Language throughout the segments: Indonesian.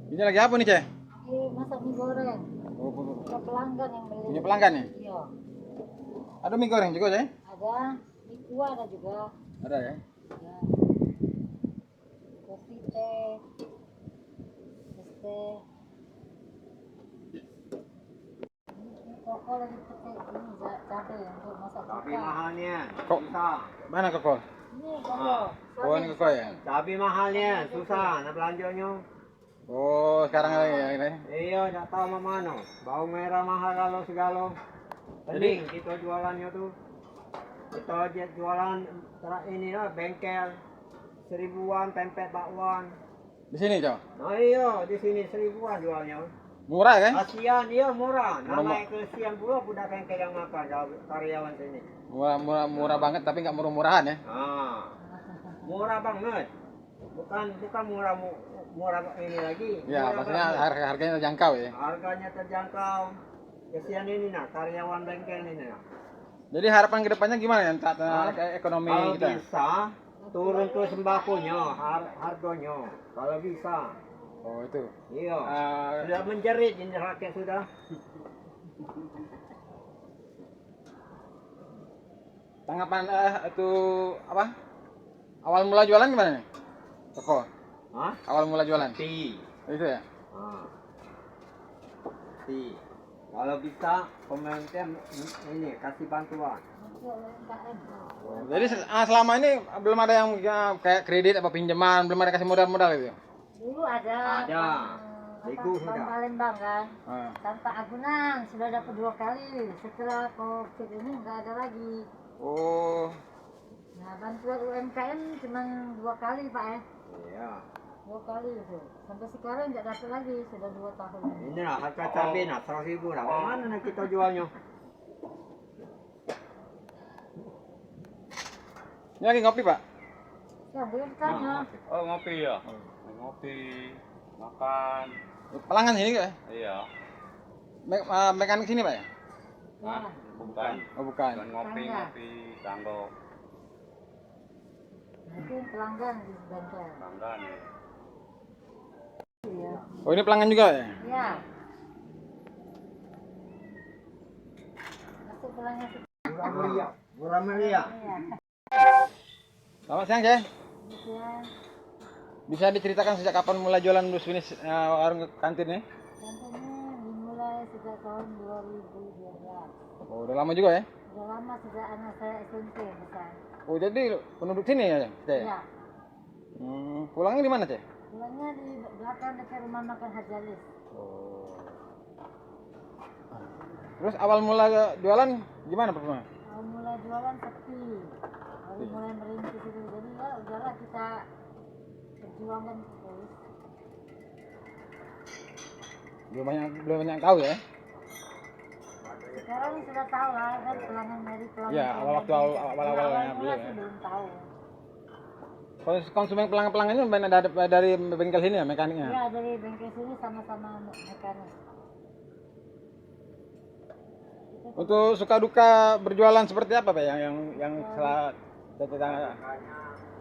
Ini lagi apa nih, Ceh? Masak mie goreng. Oh, Ada pelanggan yang beli. punya pelanggan ya? Iya. Ada mie goreng juga, Ceh? Ada mie kuah ada juga. Ada ya? Ya. Kopi teh. Es teh. Ini koko lagi pakai ini cabai untuk masak Cabai buka. mahalnya. Kok Susah. mana koko? Ini koko. Oh, ini koko ya? Cabai mahalnya. Susah nak belanjanya. Oh, sekarang lagi ya ini. Iya, tak tahu mana. Bawang merah mahal kalau segala. Pening kita jualannya tuh. Kita jualan ini lah bengkel. 1000-an pempek bakwan. Di sini, Cok. Nah iya, di sini 1000-an jualnya. Murah kan? Kasihan dia murah. Murah, Namanya kesian pula budak bengkel yang makan karyawan sini. Murah banget tapi nggak murah-murahan ya. Ah, murah banget. Bukan murah murah ini lagi. Ya, Murah maksudnya banget. harganya terjangkau ya. Harganya terjangkau. Kesian ini nah karyawan bengkel ini nah. Jadi harapan kedepannya gimana ya saat ekonomi Kalau kita? bisa turun ke sembakonya harganya. Kalau bisa. Oh itu. Iya. Eh, Sudah menjerit ini rakyat sudah. Tanggapan itu apa? Awal mula jualan gimana nih? Toko. Hah? Awal mula jualan. Itu ya. Ah. Kalau bisa pemerintah ini kasih bantuan. Jadi selama ini belum ada yang kayak kredit apa pinjaman, belum ada kasih modal-modal itu. Dulu ada. Ada. Bego Bang sudah. Palembang kan. Ah. Tanpa agunan sudah dapat 2 kali. Setelah COVID ini nggak ada lagi. Oh, Nah, bantuan UMKM cuma 2 kali, Pak ya. Iya. 2 kali itu. Sampai sekarang nggak dapat lagi, sudah 2 tahun. Ini lah harga cabai nah 100.000 nah. Mana nak kita jualnya? ini lagi ngopi Pak. Ya, boleh tanya. Oh ngopi ya, ngopi, makan, Pelanggan sini nggak ya? iya. Mekanik sini Pak ya? Ya, Bukan, Oh bukan. bukan ngopi, tanggo, nah, itu pelanggan di bengkel. pelanggan. Iya. Oh ini pelanggan juga ya? Ya. Masuk pelanggan itu. Murah meriah. Murah meriah. Ya. Selamat siang Ceh. Ya. Bisa diceritakan sejak kapan mulai jualan bisnis warung kantin ini? Contohnya dimulai sejak tahun 2012. Oh udah lama juga ya? Sudah lama sejak anak saya SMP besar. Oh jadi penduduk sini ya Ceh? Ya. Pulangnya di mana Ceh? Pulangnya di belakang dekat rumah makan Hajalis. Oh. Terus awal mula jualan gimana Pak? Awal mulai jualan sepi. Baru mulai merintis itu. Jadi ya udahlah kita perjuangan terus. Belum banyak tahu ya? Sekarang sudah tahu lah kan pelanggan dari pelanggan. Ya, awal-awalnya Awal-mula ya. sih belum tahu. Konsumen pelanggan-pelanggan itu dari bengkel sini ya mekaniknya? Ya dari bengkel sini sama-sama mekanik. Untuk suka duka berjualan seperti apa Pak yang salah catatan?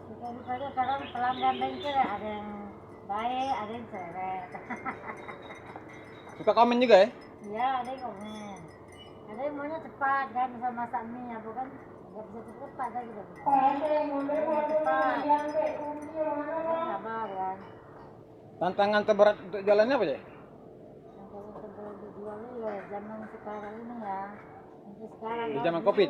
Kita dukanya kadang pelanggan bengkel ya, ada yang baik, ada yang cerewet. Suka komen juga ya? Iya, ada yang komen. Ada yang maunya cepat kan, bisa masak mie apa kan, nggak bisa cepat kan gitu. Ada yang cepat, kan sabar kan. Tantangan terberat untuk jalannya apa ya? Yang kalau terberat dijualnya ya zaman sekarang ini ya. Sampai sekarang. Di zaman Covid?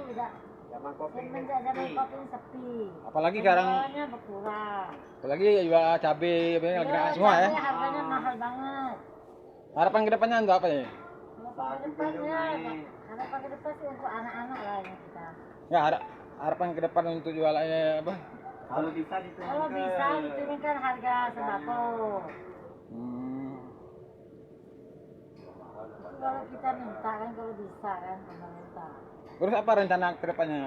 Zaman kopi. Semenjak zaman Covid sepi. Apalagi sekarang, Penjualannya berkurang. apalagi jual cabai apa ini lagi naik semua ya. cabai harganya mahal banget. Harapan kedepannya untuk apa ya? Harapan ke depannya, harapan ke depan sih untuk anak-anak lah ini kita. Ya harapan ke depan untuk jualannya apa? Kalau bisa diturunkan. Kalau bisa diturunkan harga sembako. Hmm. Itu kalau kita minta kan kalau bisa kan pemerintah. Terus apa rencana kedepannya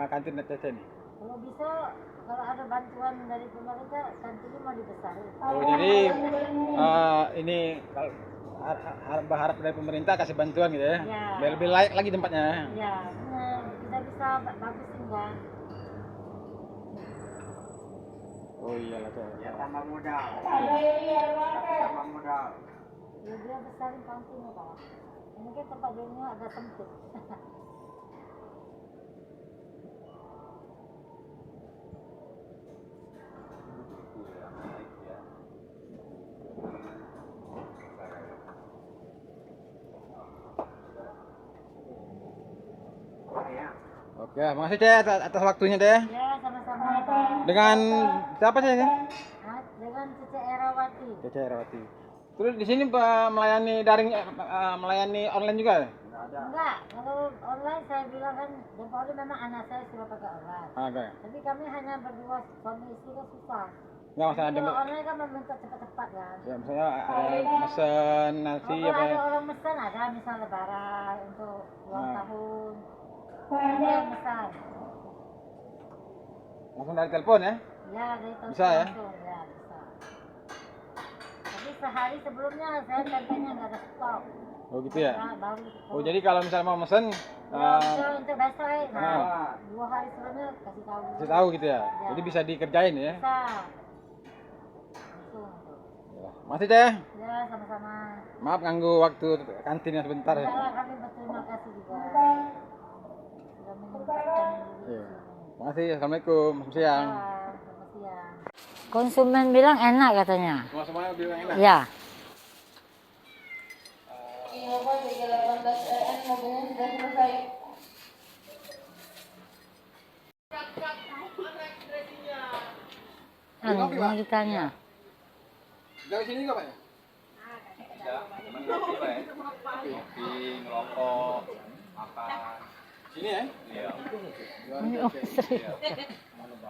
kantin CC ini? Kalau bisa, kalau ada bantuan dari pemerintah, kantinnya mau dibesarin. Oh jadi ini kalau berharap dari pemerintah kasih bantuan gitu ya? Ya. Biar lebih layak lagi tempatnya. Ya, benar. Kita bisa bagusin kan. Oh iyalah tuh. Ya tambah modal. Tambah modal. Ya dia besarin kantinnya Pak. Ini kan tempat duduknya agak sempit. Ya. Oke, makasih Teh atas waktunya Teh. Ya sama-sama Pak. Dengan siapa sih? Ah, dengan Cece Erawati. Cece Herawati. Terus di sini melayani daring, melayani online juga? Enggak, kalau online saya bilang kan, yang paling memang anak saya sudah pakai online. Ada. Tapi kami hanya berdua suami istri kan susah. Nggak masalah ada. Kalau online kan meminta cepat-cepat kan. Ya misalnya ada mesen nasi Kalau apa ya? ada orang pesan ada misal lebaran untuk ulang Nah. tahun. Ada yang pesan. Langsung dari telepon ya? Ya, dari telepon Bisa ya? langsung. Ya, bisa. Tapi sehari sebelumnya saya tempenya nggak ada stok. Oh gitu ya? Nah, baru stok. Oh jadi kalau misalnya mau mesen, Ya, untuk besok ya. Nah, Ah. 2 hari sebelumnya kasih tahu. kasih tahu gitu ya? Ya. Jadi bisa dikerjain ya? Bisa. Langsung. Ya. Masih Teh? Ya, sama-sama. Maaf ganggu waktu kantinnya sebentar ya? Enggak lah, kami berterima kasih juga. Sudah menyempatkan diri. Iya. Makasih, Assalamualaikum, selamat siang. Selamat siang. Konsumen bilang enak katanya. Semua semuanya bilang enak. Ya. Innova 318 mobilnya sudah selesai. Mau ditanya. Dari sini juga Pak ya? Tidak, cuman ngopi Pak ya. Ngopi, ngerokok, makan. Sini ya? Iya. Ini oh, serius.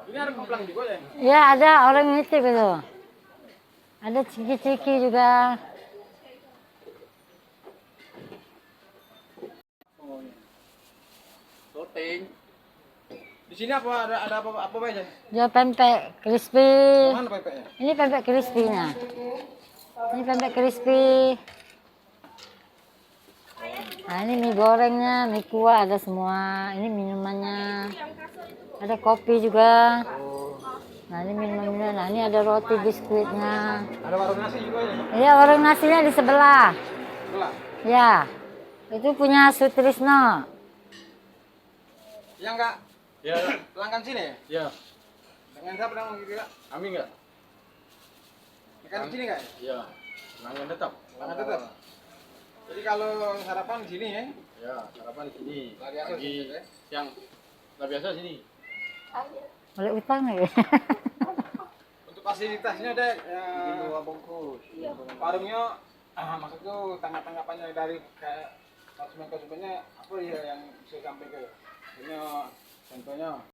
Ini ada koplang juga ya? Ya ada orang nitip itu. Ada ciki-ciki juga. Oh, iya. Syuting. Di sini ada apa aja? Dia pempek crispy. Mana pempeknya? Ini pempek crispy-nya. Ini pempek crispy. Nah ini mie gorengnya, mie kuah ada semua. Ini minumannya. Ada kopi juga. Nah ini minuman-minuman. Nah ini ada roti biskuitnya. Ada warung nasi juga ya? Iya warung nasinya di sebelah. Sebelah. Ya. Itu punya Sutrisno. Yang enggak Ya, pelanggan sini ya? ya. Dengan siapa namanya gitu ya? Amin enggak? Makan di sini enggak? Iya. Pelanggan tetap. Pelanggan tetap. Jadi kalau sarapan di sini ya? Ya, sarapan di sini. Lah biasa Pagi, sih, ya? siang. Lah biasa sini. Boleh utang lagi. Untuk fasilitasnya deh, ya, Dua bungkus. warungnya, maksudku tanggapannya dari kayak konsumennya apa ya yang bisa sampai ke ini contohnya